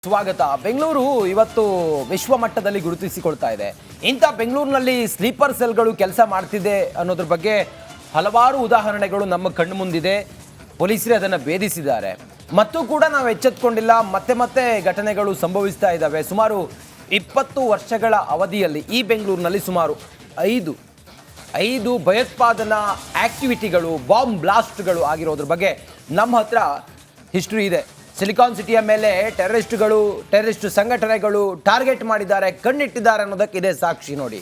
ಸ್ವಾಗತ. ಬೆಂಗಳೂರು ಇವತ್ತು ವಿಶ್ವ ಮಟ್ಟದಲ್ಲಿ ಗುರುತಿಸಿಕೊಳ್ತಾ ಇದೆ. ಇಂಥ ಬೆಂಗಳೂರಿನಲ್ಲಿ ಸ್ಲೀಪರ್ ಸೆಲ್ಗಳು ಕೆಲಸ ಮಾಡ್ತಿದೆ ಅನ್ನೋದ್ರ ಬಗ್ಗೆ ಹಲವಾರು ಉದಾಹರಣೆಗಳು ನಮ್ಮ ಕಣ್ಣು ಮುಂದಿದೆ. ಪೊಲೀಸರೇ ಅದನ್ನು ಭೇದಿಸಿದ್ದಾರೆ. ಮತ್ತು ಕೂಡ ನಾವು ಎಚ್ಚೆತ್ತುಕೊಂಡಿಲ್ಲ. ಮತ್ತೆ ಘಟನೆಗಳು ಸಂಭವಿಸ್ತಾ ಇದ್ದಾವೆ. ಸುಮಾರು 20 ವರ್ಷಗಳ ಅವಧಿಯಲ್ಲಿ ಈ ಬೆಂಗಳೂರಿನಲ್ಲಿ ಸುಮಾರು ಐದು ಭಯೋತ್ಪಾದನಾ ಆಕ್ಟಿವಿಟಿಗಳು, ಬಾಂಬ್ ಬ್ಲಾಸ್ಟ್ಗಳು ಆಗಿರೋದ್ರ ಬಗ್ಗೆ ನಮ್ಮ ಹತ್ರ ಹಿಸ್ಟ್ರಿ ಇದೆ. ಸಿಲಿಕಾನ್ ಸಿಟಿಯ ಮೇಲೆ ಟೆರರಿಸ್ಟ್ ಸಂಘಟನೆಗಳು ಟಾರ್ಗೆಟ್ ಮಾಡಿದ್ದಾರೆ, ಕಣ್ಣಿಟ್ಟಿದ್ದಾರೆ ಅನ್ನೋದಕ್ಕಿದೆ ಸಾಕ್ಷಿ. ನೋಡಿ,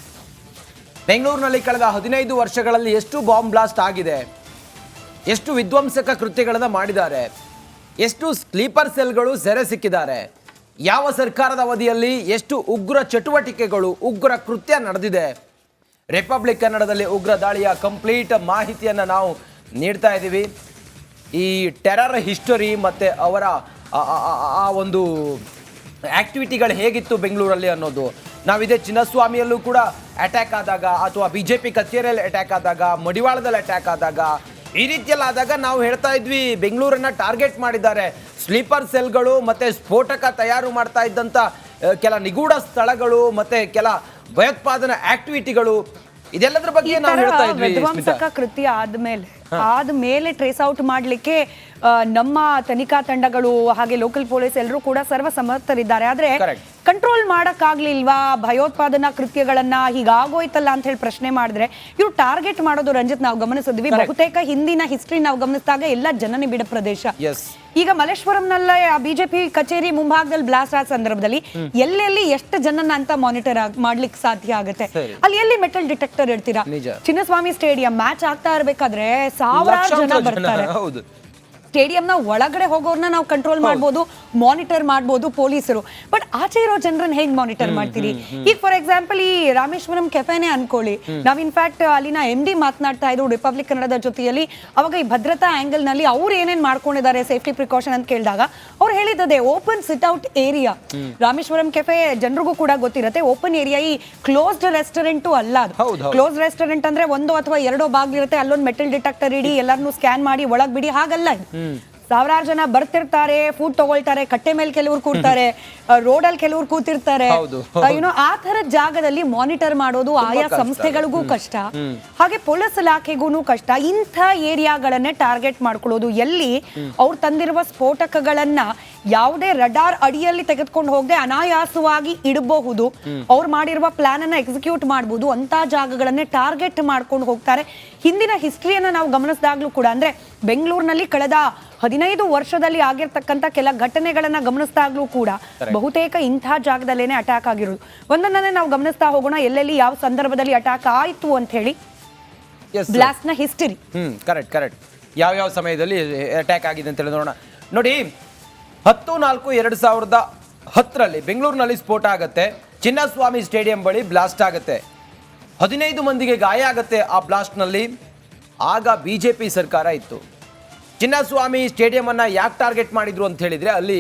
ಬೆಂಗಳೂರಿನಲ್ಲಿ ಕಳೆದ 15 ವರ್ಷಗಳಲ್ಲಿ ಎಷ್ಟು ಬಾಂಬ್ ಬ್ಲಾಸ್ಟ್ ಆಗಿದೆ, ಎಷ್ಟು ವಿಧ್ವಂಸಕ ಕೃತ್ಯಗಳನ್ನು ಮಾಡಿದ್ದಾರೆ, ಎಷ್ಟು ಸ್ಲೀಪರ್ ಸೆಲ್ಗಳು ಸೆರೆ ಸಿಕ್ಕಿದ್ದಾರೆ, ಯಾವ ಸರ್ಕಾರದ ಅವಧಿಯಲ್ಲಿ ಎಷ್ಟು ಉಗ್ರ ಚಟುವಟಿಕೆಗಳು, ಉಗ್ರ ಕೃತ್ಯ ನಡೆದಿದೆ. ರಿಪಬ್ಲಿಕ್ ಕನ್ನಡದಲ್ಲಿ ಉಗ್ರ ದಾಳಿಯ ಕಂಪ್ಲೀಟ್ ಮಾಹಿತಿಯನ್ನು ನಾವು ನೀಡ್ತಾ ಇದ್ದೀವಿ. ಈ ಟೆರರ್ ಹಿಸ್ಟರಿ ಮತ್ತು ಅವರ ಆ ಒಂದು ಆ್ಯಕ್ಟಿವಿಟಿಗಳು ಹೇಗಿತ್ತು ಬೆಂಗಳೂರಲ್ಲಿ ಅನ್ನೋದು ನಾವಿದೆ. ಚಿನ್ನಸ್ವಾಮಿಯಲ್ಲೂ ಕೂಡ ಅಟ್ಯಾಕ್ ಆದಾಗ, ಅಥವಾ BJP ಕಚೇರಿಯಲ್ಲಿ ಅಟ್ಯಾಕ್ ಆದಾಗ, ಮಡಿವಾಳದಲ್ಲಿ ಅಟ್ಯಾಕ್ ಆದಾಗ, ಈ ರೀತಿಯಲ್ಲಿ ಆದಾಗ ನಾವು ಹೇಳ್ತಾ ಇದ್ವಿ ಬೆಂಗಳೂರನ್ನು ಟಾರ್ಗೆಟ್ ಮಾಡಿದ್ದಾರೆ. ಸ್ಲೀಪರ್ ಸೆಲ್ಗಳು ಮತ್ತು ಸ್ಫೋಟಕ ತಯಾರು ಮಾಡ್ತಾ ಇದ್ದಂಥ ಕೆಲ ನಿಗೂಢ ಸ್ಥಳಗಳು ಮತ್ತು ಕೆಲ ಭಯೋತ್ಪಾದನಾ ಆಕ್ಟಿವಿಟಿಗಳು, ಇದೆಲ್ಲದರ ಬಗ್ಗೆ ನಾವು ಹೇಳ್ತಾ ಇದ್ವಿ. ವಿಧ್ವಂಸಕ ಕೃತ್ಯ ಆದ್ಮೇಲೆ ಟ್ರೇಸ್ ಔಟ್ ಮಾಡ್ಲಿಕ್ಕೆ ನಮ್ಮ ತನಿಖಾ ತಂಡಗಳು ಹಾಗೆ ಲೋಕಲ್ ಪೊಲೀಸ್ ಎಲ್ಲರೂ ಕೂಡ ಸರ್ವ ಸಮರ್ಥರಿದ್ದಾರೆ. ಆದ್ರೆ ಕಂಟ್ರೋಲ್ ಮಾಡಕ್ ಆಗ್ಲಿಲ್ವಾ ಭಯೋತ್ಪಾದನಾ ಕೃತ್ಯಗಳನ್ನ? ಹೀಗಾಗೋಯ್ತಲ್ಲ ಅಂತ ಹೇಳಿ ಪ್ರಶ್ನೆ ಮಾಡಿದ್ರೆ ಇವ್ರು ಟಾರ್ಗೆಟ್ ಮಾಡೋದು ರಂಜಿತ್ ನಾವು ಗಮನಿಸಿದ್ವಿ. ಬಹುತೇಕ ಹಿಂದಿನ ಹಿಸ್ಟ್ರಿ ನಾವು ಗಮನಿಸಿದಾಗ ಎಲ್ಲ ಜನನಿಬಿಡ ಪ್ರದೇಶ. ಈಗ ಮಲ್ಲೇಶ್ವರಂನಲ್ಲೇ BJP ಕಚೇರಿ ಮುಂಭಾಗದಲ್ಲಿ ಬ್ಲಾಸ್ಟ್ ಆದ ಸಂದರ್ಭದಲ್ಲಿ ಎಲ್ಲೆಲ್ಲಿ ಎಷ್ಟು ಜನನ ಅಂತ ಮಾನಿಟರ್ ಮಾಡ್ಲಿಕ್ಕೆ ಸಾಧ್ಯ ಆಗುತ್ತೆ? ಅಲ್ಲಿ ಎಲ್ಲಿ ಮೆಟಲ್ ಡಿಟೆಕ್ಟರ್ ಇಡ್ತೀರಾ? ಚಿನ್ನಸ್ವಾಮಿ ಸ್ಟೇಡಿಯಂ ಮ್ಯಾಚ್ ಆಗ್ತಾ ಇರ್ಬೇಕಾದ್ರೆ ಸಾವಿರಾರು ಜನ ಬರ್ತಾರೆ. ಸ್ಟೇಡಿಯಂನ ಒಳಗಡೆ ಹೋಗೋರ್ನ ನಾವು ಕಂಟ್ರೋಲ್ ಮಾಡ್ಬೋದು, ಮಾನಿಟರ್ ಮಾಡ್ಬೋದು ಪೊಲೀಸರು. ಬಟ್ ಆಚೆ ಇರೋ ಜನರನ್ನ ಹೇಗ್ ಮಾನಿಟರ್ ಮಾಡ್ತೀರಿ? ಈಗ ಫಾರ್ ಎಕ್ಸಾಂಪಲ್ ಈ ರಾಮೇಶ್ವರಂ ಕೆಫೆನೇ ಅನ್ಕೊಳ್ಳಿ. ನಾವ್ ಇನ್ಫ್ಯಾಕ್ಟ್ ಅಲ್ಲಿನ MD ಮಾತನಾಡ್ತಾ ಇದ್ರು ರಿಪಬ್ಲಿಕ್ ಕನ್ನಡದ ಜೊತೆಯಲ್ಲಿ. ಅವಾಗ ಈ ಭದ್ರತಾ ಆಂಗಲ್ ನಲ್ಲಿ ಅವ್ರು ಏನೇನ್ ಮಾಡ್ಕೊಂಡಿದ್ದಾರೆ ಸೇಫ್ಟಿ ಪ್ರಿಕಾಷನ್ ಅಂತ ಕೇಳಿದಾಗ ಅವ್ರು ಹೇಳಿದ್ದದೆ ಓಪನ್ ಸಿಟ್ ಔಟ್ ಏರಿಯಾ. ರಾಮೇಶ್ವರಂ ಕೆಫೆ ಜನರಿಗೂ ಕೂಡ ಗೊತ್ತಿರುತ್ತೆ, ಓಪನ್ ಏರಿಯಾ. ಈ ಕ್ಲೋಸ್ಡ್ ರೆಸ್ಟೋರೆಂಟ್ ಅಲ್ಲ ಅದು. ಕ್ಲೋಸ್ ರೆಸ್ಟೋರೆಂಟ್ ಅಂದ್ರೆ 1 ಅಥವಾ 2 ಬಾಗ್ಲಿರುತ್ತೆ, ಅಲ್ಲೊಂದು ಮೆಟಲ್ ಡಿಟೆಕ್ಟರ್ ಇಡಿ, ಎಲ್ಲರನ್ನೂ ಸ್ಕ್ಯಾನ್ ಮಾಡಿ ಒಳಗ್ ಬಿಡಿ, ಹಾಗಲ್ಲ. ಸಾವಿರಾರು ಜನ ಬರ್ತಿರ್ತಾರೆ, ಫುಡ್ ತಗೊಳ್ತಾರೆ, ಕಟ್ಟೆ ಮೇಲೆ ಕೆಲವ್ರು ಕೂರ್ತಾರೆ, ರೋಡಲ್ಲಿ ಕೆಲವ್ರು ಕೂತಿರ್ತಾರೆ. ಆ ತರ ಜಾಗದಲ್ಲಿ ಮಾನಿಟರ್ ಮಾಡೋದು ಆಯಾ ಸಂಸ್ಥೆಗಳಿಗೂ ಕಷ್ಟ, ಹಾಗೆ ಪೊಲೀಸ್ ಇಲಾಖೆಗೂ ಕಷ್ಟ. ಇಂಥ ಏರಿಯಾಗಳನ್ನೇ ಟಾರ್ಗೆಟ್ ಮಾಡ್ಕೊಳ್ಳೋದು, ಎಲ್ಲಿ ಅವ್ರು ತಂದಿರುವ ಸ್ಫೋಟಕಗಳನ್ನ ಯಾವುದೇ ರಡಾರ್ ಅಡಿಯಲ್ಲಿ ತೆಗೆದುಕೊಂಡು ಹೋಗದೆ ಅನಾಯಾಸವಾಗಿ ಇಡಬಹುದು, ಅವ್ರು ಮಾಡಿರುವ ಪ್ಲಾನ್ ಅನ್ನ ಎಕ್ಸಿಕ್ಯೂಟ್ ಮಾಡಬಹುದು, ಅಂತ ಜಾಗಗಳನ್ನೇ ಟಾರ್ಗೆಟ್ ಮಾಡ್ಕೊಂಡು ಹೋಗ್ತಾರೆ. ಹಿಂದಿನ ಹಿಸ್ಟ್ರಿಯನ್ನ ನಾವು ಗಮನಿಸಿದಾಗ್ಲೂ ಕೂಡ, ಅಂದ್ರೆ ಬೆಂಗಳೂರಿನಲ್ಲಿ ಕಳೆದ 15 ವರ್ಷದಲ್ಲಿ ಆಗಿರ್ತಕ್ಕಂಥ ಕೆಲ ಘಟನೆಗಳನ್ನ ಗಮನಿಸಿದಾಗ್ಲೂ ಕೂಡ ಬಹುತೇಕ ಇಂಥ ಜಾಗದಲ್ಲೇನೆ ಅಟ್ಯಾಕ್ ಆಗಿರೋದು. ಒಂದನ್ನೇ ನಾವು ಗಮನಿಸ್ತಾ ಹೋಗೋಣ, ಎಲ್ಲೆಲ್ಲಿ ಯಾವ ಸಂದರ್ಭದಲ್ಲಿ ಅಟ್ಯಾಕ್ ಆಯ್ತು ಅಂತ ಹೇಳಿ ಬ್ಲಾಸ್ಟ್ ನ ಹಿಸ್ಟರಿ. ಕರೆಕ್ಟ್ ಯಾವ ಸಮಯದಲ್ಲಿ ಅಟ್ಯಾಕ್ ಆಗಿದೆ ಅಂತ ಹೇಳಿ ನೋಡೋಣ. ನೋಡಿ, 10/4/2010 ಬೆಂಗಳೂರಿನಲ್ಲಿ ಸ್ಫೋಟ ಆಗುತ್ತೆ. ಚಿನ್ನಸ್ವಾಮಿ ಸ್ಟೇಡಿಯಂ ಬಳಿ ಬ್ಲಾಸ್ಟ್ ಆಗುತ್ತೆ. 15 ಮಂದಿಗೆ ಗಾಯ ಆಗುತ್ತೆ ಆ ಬ್ಲಾಸ್ಟ್ನಲ್ಲಿ. ಆಗ BJP ಸರ್ಕಾರ ಇತ್ತು. ಚಿನ್ನಸ್ವಾಮಿ ಸ್ಟೇಡಿಯಂ ಅನ್ನ ಯಾಕೆ ಟಾರ್ಗೆಟ್ ಮಾಡಿದ್ರು ಅಂತ ಹೇಳಿದ್ರೆ, ಅಲ್ಲಿ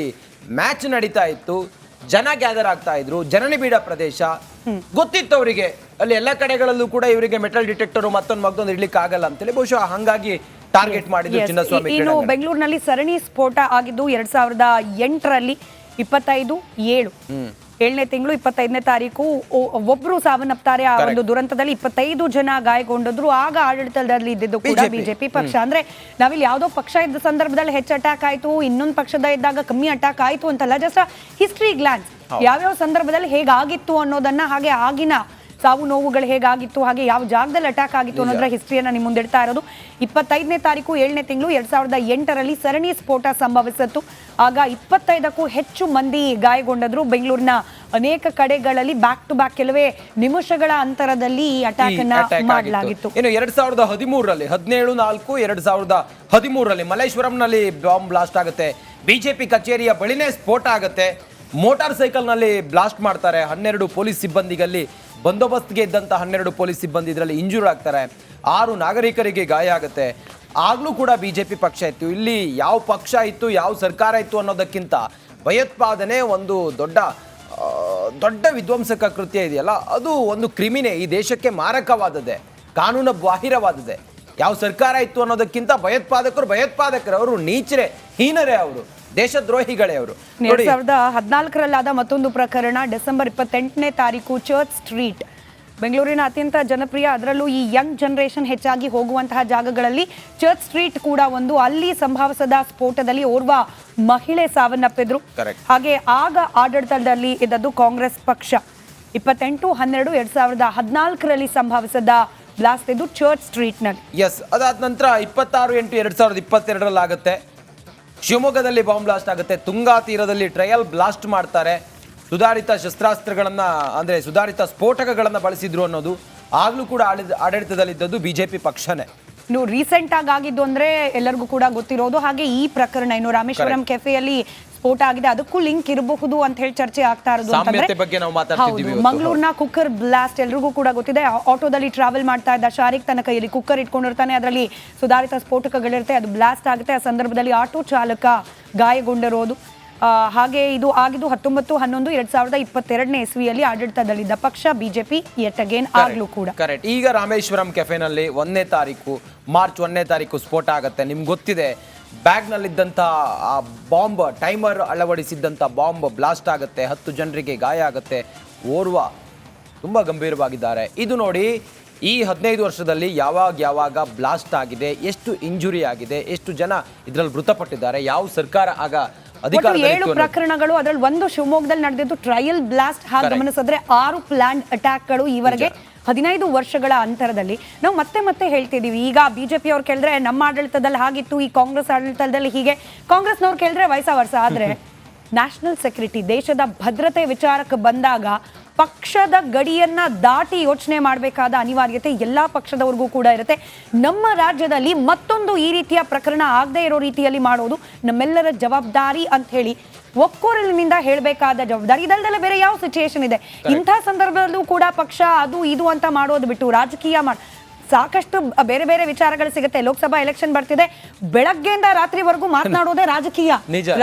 ಮ್ಯಾಚ್ ನಡೀತಾ ಇತ್ತು, ಜನ ಗ್ಯಾದರ್ ಆಗ್ತಾ ಇದ್ರು, ಜನನಿಬಿಡ ಪ್ರದೇಶ ಗೊತ್ತಿತ್ತು ಅವರಿಗೆ. ಅಲ್ಲಿ ಎಲ್ಲ ಕಡೆಗಳಲ್ಲೂ ಕೂಡ ಇವರಿಗೆ ಮೆಟಲ್ ಡಿಟೆಕ್ಟರ್ ಮತ್ತೊಂದು ಇಡ್ಲಿಕ್ಕೆ ಆಗಲ್ಲ ಅಂತೇಳಿ ಬಹುಶಃ ಹಂಗಾಗಿ ಟಾರ್ಗೆಟ್ ಮಾಡಿದ್ರು ಚಿನ್ನಸ್ವಾಮಿ. ಇನ್ನು ಬೆಂಗಳೂರಿನಲ್ಲಿ ಸರಣಿ ಸ್ಫೋಟ ಆಗಿದ್ದು 2008ರಲ್ಲಿ 7ನೇ ತಿಂಗಳು 25ನೇ ತಾರೀಕು ಒಬ್ರು ಸಾವನ್ನಪ್ತಾರೆ. ಆ ಒಂದು ದುರಂತದಲ್ಲಿ 25 ಜನ ಗಾಯಗೊಂಡಿದ್ರು. ಆಗ ಆಡಳಿತದಲ್ಲಿ ಇದ್ದಿದ್ದು ಕೂಡ BJP ಪಕ್ಷ. ಅಂದ್ರೆ ನಾವಿಲ್ಲಿ ಯಾವ್ದೋ ಪಕ್ಷ ಇದ್ದ ಸಂದರ್ಭದಲ್ಲಿ ಹೆಚ್ಚು ಅಟ್ಯಾಕ್ ಆಯ್ತು, ಇನ್ನೊಂದು ಪಕ್ಷದ ಇದ್ದಾಗ ಕಮ್ಮಿ ಅಟ್ಯಾಕ್ ಆಯ್ತು ಅಂತಲ್ಲ, ಜಸ್ಟ್ ಹಿಸ್ಟ್ರಿ ಗ್ಲಾನ್ಸ್, ಯಾವ್ಯಾವ ಸಂದರ್ಭದಲ್ಲಿ ಹೇಗಾಗಿತ್ತು ಅನ್ನೋದನ್ನ, ಹಾಗೆ ಆಗಿನ ಸಾವು ನೋವುಗಳು ಹೇಗಾಗಿತ್ತು, ಹಾಗೆ ಯಾವ ಜಾಗದಲ್ಲಿ ಅಟ್ಯಾಕ್ ಆಗಿತ್ತು ಅನ್ನೋದ್ರ ಹಿಸ್ಟ್ರಿಯನ್ನ ನಿಮ್ಮ ಮುಂದೆ ಇಡ್ತಾ ಇರೋದು. 25ನೇ ತಾರೀಕು 7ನೇ ತಿಂಗಳು 2008ರಲ್ಲಿ ಸರಣಿ ಸ್ಫೋಟ ಸಂಭವಿಸಿತ್ತು. ಆಗ 25ಕ್ಕೂ ಹೆಚ್ಚು ಮಂದಿ ಗಾಯಗೊಂಡಿದ್ರು. ಬೆಂಗಳೂರಿನ ಅನೇಕ ಕಡೆಗಳಲ್ಲಿ ಬ್ಯಾಕ್ ಟು ಬ್ಯಾಕ್ ಕೆಲವೇ ನಿಮಿಷಗಳ ಅಂತರದಲ್ಲಿ ಈ ಅಟ್ಯಾಕ್ ಅನ್ನ ಮಾಡಲಾಗಿತ್ತು. ಇನ್ನು 2013ರಲ್ಲಿ 17/4/2013ರಲ್ಲಿ ಮಲ್ಲೇಶ್ವರಂನಲ್ಲಿ ಬಾಂಬ್ ಬ್ಲಾಸ್ಟ್ ಆಗುತ್ತೆ. BJP ಕಚೇರಿಯ ಬಳಿನೇ ಸ್ಫೋಟ ಆಗುತ್ತೆ. ಮೋಟಾರ್ ಸೈಕಲ್ನಲ್ಲಿ ಬ್ಲಾಸ್ಟ್ ಮಾಡ್ತಾರೆ. 12 ಪೊಲೀಸ್ ಸಿಬ್ಬಂದಿಗಲ್ಲಿ ಬಂದೋಬಸ್ತ್ಗೆ ಇದ್ದಂಥ 12 ಪೊಲೀಸ್ ಸಿಬ್ಬಂದಿ ಇದರಲ್ಲಿ ಇಂಜೂರ್ ಆಗ್ತಾರೆ. 6 ನಾಗರಿಕರಿಗೆ ಗಾಯ ಆಗುತ್ತೆ. ಆಗಲೂ ಕೂಡ BJP ಪಕ್ಷ ಇತ್ತು. ಇಲ್ಲಿ ಯಾವ ಪಕ್ಷ ಇತ್ತು, ಯಾವ ಸರ್ಕಾರ ಇತ್ತು ಅನ್ನೋದಕ್ಕಿಂತ ಭಯೋತ್ಪಾದನೆ ಒಂದು ದೊಡ್ಡ ವಿಧ್ವಂಸಕ ಕೃತ್ಯ ಇದೆಯಲ್ಲ, ಅದು ಒಂದು ಕ್ರಿಮಿನೇ, ಈ ದೇಶಕ್ಕೆ ಮಾರಕವಾದದ್ದೇ, ಕಾನೂನು ಬಾಹಿರವಾದದ್ದೇ. ಯಾವ ಸರ್ಕಾರ ಇತ್ತು ಅನ್ನೋದಕ್ಕಿಂತ ಭಯೋತ್ಪಾದಕರು ಅವರು ನೀಚರೇ, ಹೀನರೇ ಅವರು. ದೇಶದ್ರೋಹಿಗಳೇ ಅವರು. 2014 ಮತ್ತೊಂದು ಪ್ರಕರಣ, ಡಿಸೆಂಬರ್ 28ನೇ ತಾರೀಕು ಚರ್ಚ್ ಸ್ಟ್ರೀಟ್, ಬೆಂಗಳೂರಿನ ಅತ್ಯಂತ ಜನಪ್ರಿಯ, ಅದರಲ್ಲೂ ಈ ಯಂಗ್ ಜನರೇಷನ್ ಹೆಚ್ಚಾಗಿ ಹೋಗುವಂತಹ ಜಾಗಗಳಲ್ಲಿ ಚರ್ಚ್ ಸ್ಟ್ರೀಟ್ ಕೂಡ ಒಂದು. ಅಲ್ಲಿ ಸಂಭವಿಸಿದ ಸ್ಫೋಟದಲ್ಲಿ ಓರ್ವ ಮಹಿಳೆ ಸಾವನ್ನಪ್ಪಿದ್ರು. ಹಾಗೆ ಆಗ ಆಡಳಿತದಲ್ಲಿ ಇದ್ದದ್ದು ಕಾಂಗ್ರೆಸ್ ಪಕ್ಷ. 28/12/2014 ಸಂಭವಿಸಿದ ಬ್ಲಾಸ್ಟ್ ಇದು ಚರ್ಚ್ ಸ್ಟ್ರೀಟ್ ನಲ್ಲಿ. ಎಸ್, ಅದಾದ ನಂತರ 26/8/2022 ಆಗುತ್ತೆ. ಶಿವಮೊಗ್ಗದಲ್ಲಿ ಬಾಂಬ್ ಬ್ಲಾಸ್ಟ್ ಆಗುತ್ತೆ. ತುಂಗಾ ತೀರದಲ್ಲಿ ಟ್ರಯಲ್ ಬ್ಲಾಸ್ಟ್ ಮಾಡ್ತಾರೆ. ಸುಧಾರಿತ ಶಸ್ತ್ರಾಸ್ತ್ರಗಳನ್ನ ಅಂದ್ರೆ ಸುಧಾರಿತ ಸ್ಫೋಟಕಗಳನ್ನ ಬಳಸಿದ್ರು ಅನ್ನೋದು ಆಗ್ಲೂ ಕೂಡ ಆಡಳಿತದಲ್ಲಿದ್ದದ್ದು ಬಿಜೆಪಿ ಪಕ್ಷನೇ. ಇನ್ನು ರೀಸೆಂಟ್ ಆಗಿದ್ದು ಅಂದ್ರೆ ಎಲ್ಲರಿಗೂ ಕೂಡ ಗೊತ್ತಿರೋದು. ಹಾಗೆ ಈ ಪ್ರಕರಣ ಇನ್ನು ರಾಮೇಶ್ವರಂ ಕೆಫೆಯಲ್ಲಿ ಸ್ಫೋಟ ಆಗಿದೆ, ಅದಕ್ಕೂ ಲಿಂಕ್ ಇರಬಹುದು ಅಂತ ಹೇಳಿ ಚರ್ಚೆ ಆಗ್ತಾ ಇರೋದು. ಮಂಗಳೂರಿನ ಕುಕ್ಕರ್ ಬ್ಲಾಸ್ಟ್ ಎಲ್ರಿಗೂ ಕೂಡ ಗೊತ್ತಿದೆ. ಆಟೋದಲ್ಲಿ ಟ್ರಾವೆಲ್ ಮಾಡ್ತಾ ಇದ್ದ ಶಾರಿಕ್ ತನ್ನ ಕೈಯಲ್ಲಿ ಕುಕ್ಕರ್ ಇಟ್ಕೊಂಡಿರ್ತಾನೆ, ಅದರಲ್ಲಿ ಸುಧಾರಿತ ಸ್ಫೋಟಕಗಳಿರುತ್ತೆ, ಅದು ಬ್ಲಾಸ್ಟ್ ಆಗುತ್ತೆ. ಆ ಸಂದರ್ಭದಲ್ಲಿ ಆಟೋ ಚಾಲಕ ಗಾಯಗೊಂಡಿರೋದು. ಹಾಗೆ ಇದು ಆಗಿದ್ದು 19/11/2022 ಇಸ್ವಿಯಲ್ಲಿ ಆಡಳಿತದಲ್ಲಿದ್ದ ಪಕ್ಷ ಬಿಜೆಪಿ ಯೆಟ್ ಅಗೇನ್ ಆಗ್ಲೂ ಕೂಡ. ಕರೆಕ್ಟ್. ಈಗ ರಾಮೇಶ್ವರಂ ಕೆಫೆನಲ್ಲಿ 1ನೇ ತಾರೀಕು ಮಾರ್ಚ್ 1ನೇ ತಾರೀಕು ಸ್ಫೋಟ ಆಗುತ್ತೆ. ನಿಮ್ಗೆ ಗೊತ್ತಿದೆ, ಬ್ಯಾಗ್ನಲ್ಲಿದ್ದಂಥ ಆ ಬಾಂಬ್, ಟೈಮರ್ ಅಳವಡಿಸಿದ್ದಂಥ ಬಾಂಬ್ ಬ್ಲಾಸ್ಟ್ ಆಗುತ್ತೆ, 10 ಜನರಿಗೆ ಗಾಯ ಆಗುತ್ತೆ, ಓರ್ವ ತುಂಬ ಗಂಭೀರವಾಗಿದ್ದಾರೆ. ಇದು ನೋಡಿ, ಈ 15 ವರ್ಷದಲ್ಲಿ ಯಾವಾಗ ಬ್ಲಾಸ್ಟ್ ಆಗಿದೆ, ಎಷ್ಟು ಇಂಜುರಿ ಆಗಿದೆ, ಎಷ್ಟು ಜನ ಇದರಲ್ಲಿ ಮೃತಪಟ್ಟಿದ್ದಾರೆ, ಯಾವ ಸರ್ಕಾರ ಆಗ 7 ಪ್ರಕರಣಗಳು, ಅದರಲ್ಲಿ ಒಂದು ಶಿವಮೊಗ್ಗದಲ್ಲಿ ನಡೆದಿದ್ದು ಟ್ರಯಲ್ ಬ್ಲಾಸ್ಟ್. ಹಾಗೆ ಗಮನಿಸಿದ್ರೆ 6 ಪ್ಲಾನ್ ಅಟ್ಯಾಕ್ಗಳು ಈವರೆಗೆ 15 ವರ್ಷಗಳ ಅಂತರದಲ್ಲಿ. ನಾವು ಮತ್ತೆ ಹೇಳ್ತಿದೀವಿ, ಈಗ ಬಿಜೆಪಿ ಅವ್ರು ಕೇಳಿದ್ರೆ ನಮ್ಮ ಆಡಳಿತದಲ್ಲಿ ಹಾಗಿತ್ತು, ಈ ಕಾಂಗ್ರೆಸ್ ಆಡಳಿತದಲ್ಲಿ ಹೀಗೆ, ಕಾಂಗ್ರೆಸ್ನವ್ರು ಕೇಳಿದ್ರೆ ವಯಸ್ಸ ವರ್ಷ. ಆದ್ರೆ ನ್ಯಾಷನಲ್ ಸೆಕ್ಯೂರಿಟಿ, ದೇಶದ ಭದ್ರತೆ ವಿಚಾರಕ್ಕೆ ಬಂದಾಗ ಪಕ್ಷದ ಗಡಿಯನ್ನ ದಾಟಿ ಯೋಚನೆ ಮಾಡಬೇಕಾದ ಅನಿವಾರ್ಯತೆ ಎಲ್ಲಾ ಪಕ್ಷದವ್ರಿಗೂ ಕೂಡ ಇರುತ್ತೆ. ನಮ್ಮ ರಾಜ್ಯದಲ್ಲಿ ಮತ್ತೊಂದು ಈ ರೀತಿಯ ಪ್ರಕರಣ ಆಗದೆ ಇರೋ ರೀತಿಯಲ್ಲಿ ಮಾಡೋದು ನಮ್ಮೆಲ್ಲರ ಜವಾಬ್ದಾರಿ ಅಂತ ಹೇಳಿ ಒಕ್ಕೊರಲಿನಿಂದ ಹೇಳಬೇಕಾದ ಜವಾಬ್ದಾರಿ. ಇದಲ್ದಲ್ಲೇ ಬೇರೆ ಯಾವ ಸಿಚುಯೇಷನ್ ಇದೆ? ಇಂಥ ಸಂದರ್ಭದಲ್ಲೂ ಕೂಡ ಪಕ್ಷ ಅದು ಇದು ಅಂತ ಮಾಡೋದು ಬಿಟ್ಟು ರಾಜಕೀಯ ಸಾಕಷ್ಟು ಬೇರೆ ಬೇರೆ ವಿಚಾರಗಳು ಸಿಗುತ್ತೆ. ಲೋಕಸಭಾ ಎಲೆಕ್ಷನ್ ಬರ್ತಿದೆ, ಬೆಳಗ್ಗೆಯಿಂದ ರಾತ್ರಿವರೆಗೂ ಮಾತನಾಡೋದೇ ರಾಜಕೀಯ,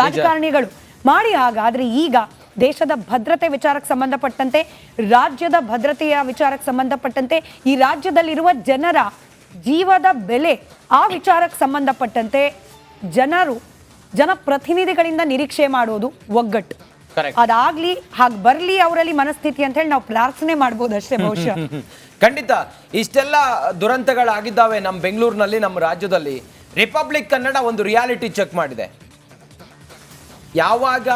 ರಾಜಕಾರಣಿಗಳು ಮಾಡಿ. ಹಾಗಾದ್ರೆ ಈಗ ದೇಶದ ಭದ್ರತೆ ವಿಚಾರಕ್ಕೆ ಸಂಬಂಧಪಟ್ಟಂತೆ, ರಾಜ್ಯದ ಭದ್ರತೆಯ ವಿಚಾರಕ್ಕೆ ಸಂಬಂಧಪಟ್ಟಂತೆ, ಈ ರಾಜ್ಯದಲ್ಲಿರುವ ಜನರ ಜೀವದ ಬೆಲೆ, ಆ ವಿಚಾರಕ್ಕೆ ಸಂಬಂಧಪಟ್ಟಂತೆ ಜನಪ್ರತಿನಿಧಿಗಳಿಂದ ನಿರೀಕ್ಷೆ ಮಾಡೋದು ಒಗ್ಗಟ್ಟು. ಅದಾಗ್ಲಿ, ಹಾಗೆ ಬರ್ಲಿ ಅವರಲ್ಲಿ ಮನಸ್ಥಿತಿ ಅಂತ ಹೇಳಿ ನಾವು ಪ್ರಾರ್ಥನೆ ಮಾಡ್ಬೋದು ಅಷ್ಟೇ ಬಹುಶಃ. ಖಂಡಿತ. ಇಷ್ಟೆಲ್ಲ ದುರಂತಗಳಾಗಿದ್ದಾವೆ ನಮ್ಮ ಬೆಂಗಳೂರಿನಲ್ಲಿ, ನಮ್ಮ ರಾಜ್ಯದಲ್ಲಿ. ರಿಪಬ್ಲಿಕ್ ಕನ್ನಡ ಒಂದು ರಿಯಾಲಿಟಿ ಚೆಕ್ ಮಾಡಿದೆ. ಯಾವಾಗ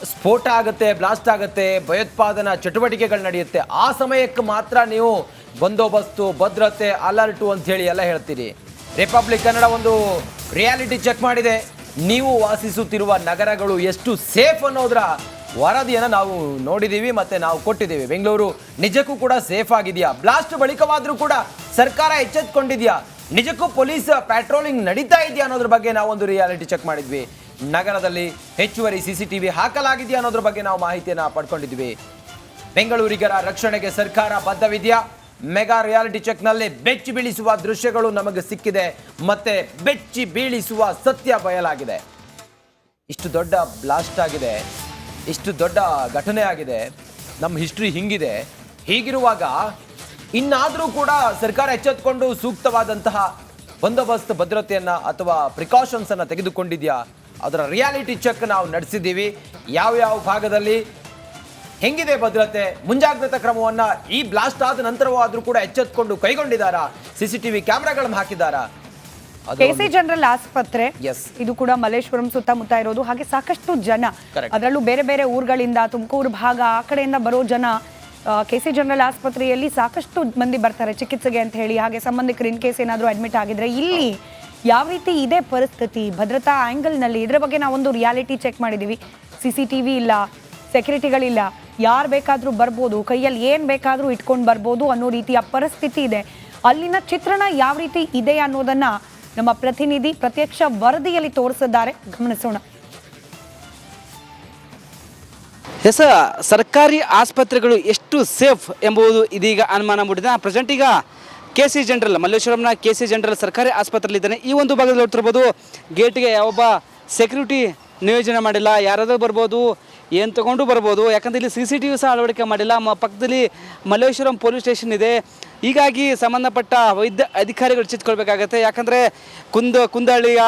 ಸ್ಫೋಟ ಆಗುತ್ತೆ, ಬ್ಲಾಸ್ಟ್ ಆಗುತ್ತೆ, ಭಯೋತ್ಪಾದನಾ ಚಟುವಟಿಕೆಗಳು ನಡೆಯುತ್ತೆ, ಆ ಸಮಯಕ್ಕೆ ಮಾತ್ರ ನೀವು ಬಂದೋಬಸ್ತು, ಭದ್ರತೆ, ಅಲರ್ಟು ಅಂತ ಹೇಳಿ ಎಲ್ಲ ಹೇಳ್ತೀರಿ. ರಿಪಬ್ಲಿಕ್ ಕನ್ನಡ ಒಂದು ರಿಯಾಲಿಟಿ ಚೆಕ್ ಮಾಡಿದೆ. ನೀವು ವಾಸಿಸುತ್ತಿರುವ ನಗರಗಳು ಎಷ್ಟು ಸೇಫ್ ಅನ್ನೋದರ ವರದಿಯನ್ನು ನಾವು ನೋಡಿದ್ದೀವಿ ಮತ್ತು ನಾವು ಕೊಟ್ಟಿದ್ದೀವಿ. ಬೆಂಗಳೂರು ನಿಜಕ್ಕೂ ಕೂಡ ಸೇಫ್ ಆಗಿದೆಯಾ? ಬ್ಲಾಸ್ಟ್ ಬಳಿಕವಾದರೂ ಕೂಡ ಸರ್ಕಾರ ಎಚ್ಚೆತ್ತುಕೊಂಡಿದೆಯಾ? ನಿಜಕ್ಕೂ ಪೊಲೀಸ್ ಪ್ಯಾಟ್ರೋಲಿಂಗ್ ನಡೀತಾ ಇದೆಯಾ ಅನ್ನೋದ್ರ ಬಗ್ಗೆ ನಾವು ಒಂದು ರಿಯಾಲಿಟಿ ಚೆಕ್ ಮಾಡಿದ್ವಿ. ನಗರದಲ್ಲಿ ಹೆಚ್ಚುವರಿ CCTV ಹಾಕಲಾಗಿದೆಯಾ ಅನ್ನೋದ್ರ ಬಗ್ಗೆ ನಾವು ಮಾಹಿತಿಯನ್ನು ಪಡ್ಕೊಂಡಿದ್ವಿ. ಬೆಂಗಳೂರಿಗರ ರಕ್ಷಣೆಗೆ ಸರ್ಕಾರ ಬದ್ಧವಿದೆಯಾ? ಮೆಗಾ ರಿಯಾಲಿಟಿ ಚೆಕ್ನಲ್ಲಿ ಬೆಚ್ಚಿ ಬೀಳಿಸುವ ದೃಶ್ಯಗಳು ನಮಗೆ ಸಿಕ್ಕಿದೆ, ಮತ್ತೆ ಬೆಚ್ಚಿ ಬೀಳಿಸುವ ಸತ್ಯ ಬಯಲಾಗಿದೆ. ಇಷ್ಟು ದೊಡ್ಡ ಬ್ಲಾಸ್ಟ್ ಆಗಿದೆ, ಇಷ್ಟು ದೊಡ್ಡ ಘಟನೆ ಆಗಿದೆ, ನಮ್ಮ ಹಿಸ್ಟ್ರಿ ಹಿಂಗಿದೆ. ಹೀಗಿರುವಾಗ ಇನ್ನಾದರೂ ಕೂಡ ಸರ್ಕಾರ ಎಚ್ಚೆತ್ತುಕೊಂಡು ಸೂಕ್ತವಾದಂತಹ ಬಂದೋಬಸ್ತ್, ಭದ್ರತೆಯನ್ನು ಅಥವಾ ಪ್ರಿಕಾಷನ್ಸ್ ಅನ್ನು ತೆಗೆದುಕೊಂಡಿದೆಯಾ? ಅದರ ರಿಯಾಲಿಟಿ ಚೆಕ್ ನಾವು ನಡೆಸಿದ್ದೀವಿ. ಯಾವ ಭಾಗದಲ್ಲಿ ಹೆಂಗಿದೆ ಭದ್ರತೆ, ಮುಂಜಾಗ್ರತಾ ಕ್ರಮವನ್ನು ಈ ಬ್ಲಾಸ್ಟ್ ಆದ ನಂತರವಾದರೂ ಕೂಡ ಎಚ್ಚೆತ್ತುಕೊಂಡು ಕೈಗೊಂಡಿದ್ದಾರಾ? CCTV ಕ್ಯಾಮೆರಾಗಳನ್ನು ಹಾಕಿದ್ದಾರಾ? ಕೆಸಿ ಜನರಲ್ ಆಸ್ಪತ್ರೆ ಇದು ಕೂಡ ಮಲ್ಲೇಶ್ವರಂ ಸುತ್ತಮುತ್ತ ಇರೋದು. ಹಾಗೆ ಸಾಕಷ್ಟು ಜನ, ಅದರಲ್ಲೂ ಬೇರೆ ಬೇರೆ ಊರುಗಳಿಂದ, ತುಮಕೂರು ಭಾಗ ಆ ಕಡೆಯಿಂದ ಬರೋ ಜನ ಕೆಸಿ ಜನರಲ್ ಆಸ್ಪತ್ರೆಯಲ್ಲಿ ಸಾಕಷ್ಟು ಮಂದಿ ಬರ್ತಾರೆ ಚಿಕಿತ್ಸೆಗೆ ಅಂತ ಹೇಳಿ. ಹಾಗೆ ಸಂಬಂಧಿಕರು ಇನ್ ಕೇಸ್ ಏನಾದರೂ ಅಡ್ಮಿಟ್ ಆಗಿದ್ರೆ ಇಲ್ಲಿ ಯಾವ ರೀತಿ ಇದೆ ಪರಿಸ್ಥಿತಿ ಭದ್ರತಾ ಆ್ಯಂಗಲ್ನಲ್ಲಿ, ಇದರ ಬಗ್ಗೆ ನಾವೊಂದು ರಿಯಾಲಿಟಿ ಚೆಕ್ ಮಾಡಿದ್ದೀವಿ. CCTV ಇಲ್ಲ, ಸೆಕ್ಯೂರಿಟಿಗಳಿಲ್ಲ, ಯಾರು ಬೇಕಾದರೂ ಬರ್ಬೋದು, ಕೈಯಲ್ಲಿ ಏನು ಬೇಕಾದರೂ ಇಟ್ಕೊಂಡು ಬರ್ಬೋದು ಅನ್ನೋ ರೀತಿಯ ಪರಿಸ್ಥಿತಿ ಇದೆ. ಅಲ್ಲಿನ ಚಿತ್ರಣ ಯಾವ ರೀತಿ ಇದೆ ಅನ್ನೋದನ್ನ ನಮ್ಮ ಪ್ರತಿನಿಧಿ ಪ್ರತ್ಯಕ್ಷ ವರದಿಯಲ್ಲಿ ತೋರಿಸಿದ್ದಾರೆ, ಗಮನಿಸೋಣ. ಸರ್ಕಾರಿ ಆಸ್ಪತ್ರೆಗಳು ಎಷ್ಟು ಸೇಫ್ ಎಂಬುದು ಇದೀಗ ಅನುಮಾನ ಮೂಡಿದೆ. ಪ್ರೆಸೆಂಟ್ ಈಗ ಕೆಸಿ ಜನರಲ್ ಮಲ್ಲೇಶ್ವರಂನ ಕೆಸಿ ಜನರಲ್ ಸರ್ಕಾರಿ ಆಸ್ಪತ್ರೆಯಲ್ಲಿದ್ದಾನೆ. ಈ ಒಂದು ಭಾಗದಲ್ಲಿ ನೋಡ್ತಿರ್ಬೋದು, ಗೇಟ್ಗೆ ಯಾವೊಬ್ಬ ಸೆಕ್ಯೂರಿಟಿ ನಿಯೋಜನೆ ಮಾಡಿಲ್ಲ, ಯಾರಾದರೂ ಬರ್ಬೋದು, ಏನು ತಗೊಂಡು ಬರ್ಬೋದು. ಯಾಕಂದರೆ ಇಲ್ಲಿ CCTV ಸಹ ಅಳವಡಿಕೆ ಮಾಡಿಲ್ಲ. ಪಕ್ಕದಲ್ಲಿ ಮಲ್ಲೇಶ್ವರಂ ಪೊಲೀಸ್ ಸ್ಟೇಷನ್ ಇದೆ. ಹೀಗಾಗಿ ಸಂಬಂಧಪಟ್ಟ ವೈದ್ಯ ಅಧಿಕಾರಿಗಳು ಎಚ್ಚೆತ್ತುಕೊಳ್ಬೇಕಾಗತ್ತೆ. ಯಾಕಂದರೆ ಕುಂದಳ್ಳಿಯ